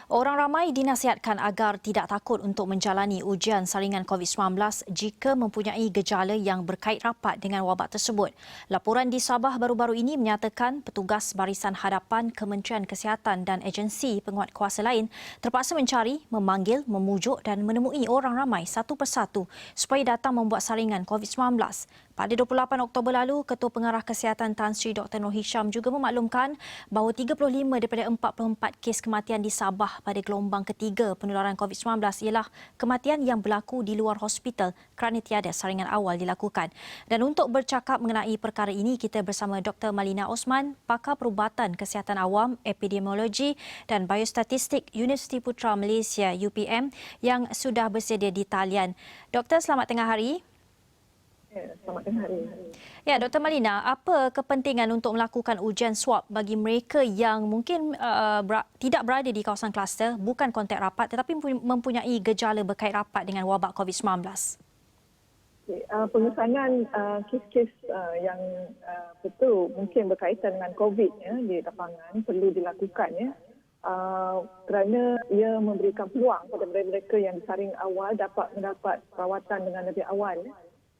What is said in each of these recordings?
Orang ramai dinasihatkan agar tidak takut untuk menjalani ujian saringan COVID-19 jika mempunyai gejala yang berkait rapat dengan wabak tersebut. Laporan di Sabah baru-baru ini menyatakan petugas Barisan Hadapan Kementerian Kesihatan dan agensi penguatkuasa lain terpaksa mencari, memanggil, memujuk dan menemui orang ramai satu persatu supaya datang membuat saringan COVID-19. Pada 28 Oktober lalu, Ketua Pengarah Kesihatan Tan Sri Dr. Noor Hisham juga memaklumkan bahawa 35 daripada 44 kes kematian di Sabah pada gelombang ketiga penularan COVID-19 ialah kematian yang berlaku di luar hospital kerana tiada saringan awal dilakukan. Dan untuk bercakap mengenai perkara ini, kita bersama Dr. Malina Osman, Pakar Perubatan Kesihatan Awam, Epidemiologi dan Biostatistik Universiti Putra Malaysia UPM yang sudah bersedia di talian. Doktor, selamat tengah hari. Selamat tengah hari. Ya, Dr. Malina, apa kepentingan untuk melakukan ujian swab bagi mereka yang mungkin tidak berada di kawasan kluster, bukan kontak rapat tetapi mempunyai gejala berkait rapat dengan wabak COVID-19? Pengesanan kes-kes yang betul mungkin berkaitan dengan COVID di lapangan perlu dilakukan kerana ia memberikan peluang kepada mereka yang disaring awal dapat mendapat perawatan dengan lebih awal.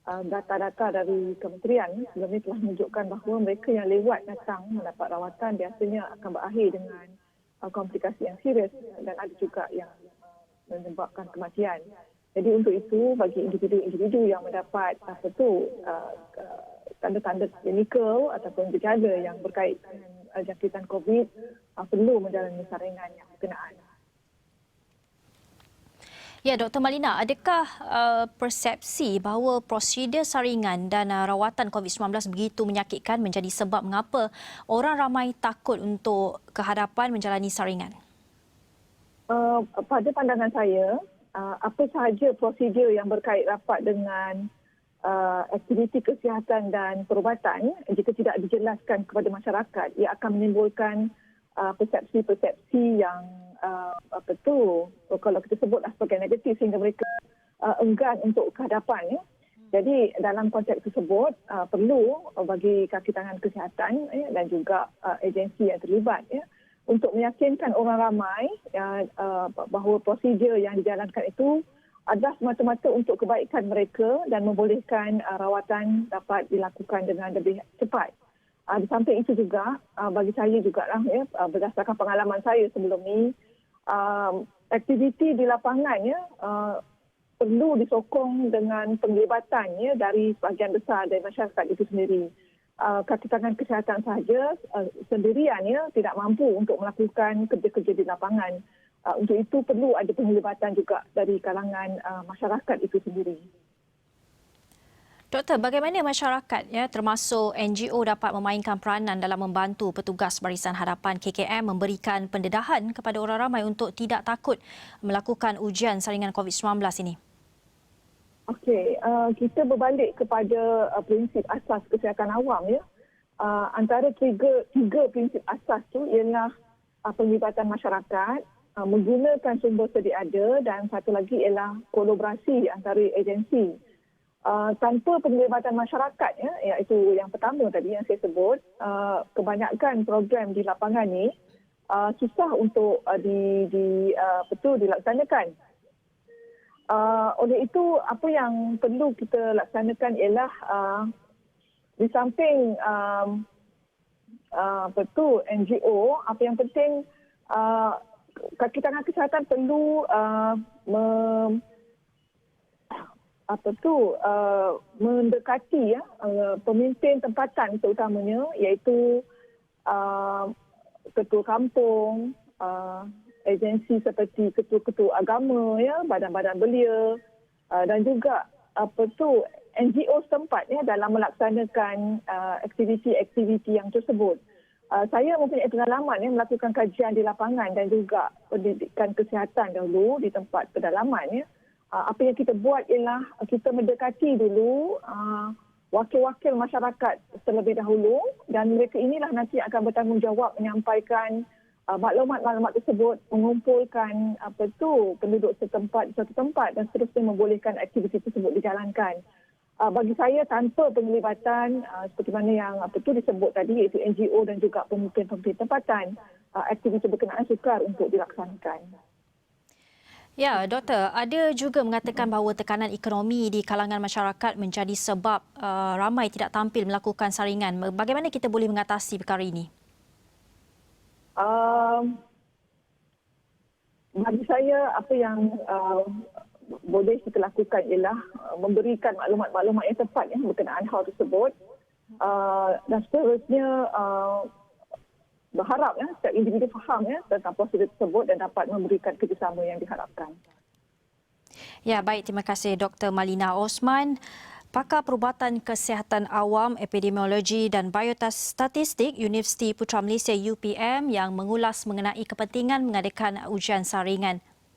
Data-data dari kementerian sebelum ini telah menunjukkan bahawa mereka yang lewat datang mendapat rawatan biasanya akan berakhir dengan komplikasi yang serius dan ada juga yang menyebabkan kematian. Jadi untuk itu bagi individu-individu yang mendapat tanda-tanda klinikal ataupun gejala yang berkait dengan jangkitan COVID perlu menjalani saringan yang berkenaan. Ya, Dr. Malina, adakah persepsi bahawa prosedur saringan dan rawatan COVID-19 begitu menyakitkan menjadi sebab mengapa orang ramai takut untuk kehadapan menjalani saringan? Pada pandangan saya, apa sahaja prosedur yang berkait rapat dengan aktiviti kesihatan dan perubatan, jika tidak dijelaskan kepada masyarakat, ia akan menimbulkan persepsi-persepsi yang kalau kita sebutlah sebagai negatif sehingga mereka enggan untuk kehadapan. Jadi dalam konteks tersebut perlu bagi kaki tangan kesihatan dan juga agensi yang terlibat untuk meyakinkan orang ramai bahawa prosedur yang dijalankan itu adalah semata-mata untuk kebaikan mereka dan membolehkan rawatan dapat dilakukan dengan lebih cepat. Di samping itu juga bagi saya jugalah berdasarkan pengalaman saya sebelum ini, aktiviti di lapangan perlu disokong dengan penglibatan dari sebahagian besar dari masyarakat itu sendiri. Kaki tangan kesihatan sahaja sendirian tidak mampu untuk melakukan kerja-kerja di lapangan. Untuk itu perlu ada penglibatan juga dari kalangan masyarakat itu sendiri. Doktor, bagaimana masyarakat termasuk NGO dapat memainkan peranan dalam membantu petugas Barisan Hadapan KKM memberikan pendedahan kepada orang ramai untuk tidak takut melakukan ujian saringan COVID-19 ini? Okey, kita berbalik kepada prinsip asas kesihatan awam antara tiga prinsip asas tu ialah penglibatan masyarakat, menggunakan sumber sedia ada dan satu lagi ialah kolaborasi antara agensi. Tanpa penglibatan masyarakat, iaitu yang pertama tadi yang saya sebut, kebanyakan program di lapangan ni susah untuk dilaksanakan. Oleh itu, apa yang perlu kita laksanakan ialah di samping NGO, apa yang penting kaki tangan kesihatan perlu mendekati pemimpin tempatan terutamanya, iaitu ketua kampung, agensi seperti ketua-ketua agama, badan-badan belia dan juga NGO setempat dalam melaksanakan aktiviti-aktiviti yang tersebut. Saya mempunyai pengalaman melakukan kajian di lapangan dan juga pendidikan kesihatan dahulu di tempat pedalaman. Apa yang kita buat ialah kita mendekati dulu wakil-wakil masyarakat terlebih dahulu dan mereka inilah nanti akan bertanggungjawab menyampaikan maklumat-maklumat tersebut, mengumpulkan penduduk setempat di satu tempat dan seterusnya membolehkan aktiviti tersebut dijalankan. Bagi saya tanpa penglibatan seperti mana yang disebut tadi iaitu NGO dan juga pemimpin-pemimpin tempatan, aktiviti berkenaan sukar untuk dilaksanakan. Ya, Doktor, ada juga mengatakan bahawa tekanan ekonomi di kalangan masyarakat menjadi sebab ramai tidak tampil melakukan saringan. Bagaimana kita boleh mengatasi perkara ini? Bagi saya apa yang boleh kita lakukan ialah memberikan maklumat-maklumat yang tepat berkenaan hal tersebut dan seterusnya berharap setiap individu faham tentang prosedur tersebut dan dapat memberikan kerjasama yang diharapkan. Ya, baik. Terima kasih Dr. Malina Osman, Pakar Perubatan Kesihatan Awam, Epidemiologi dan Biostatistik Universiti Putra Malaysia UPM yang mengulas mengenai kepentingan mengadakan ujian saringan.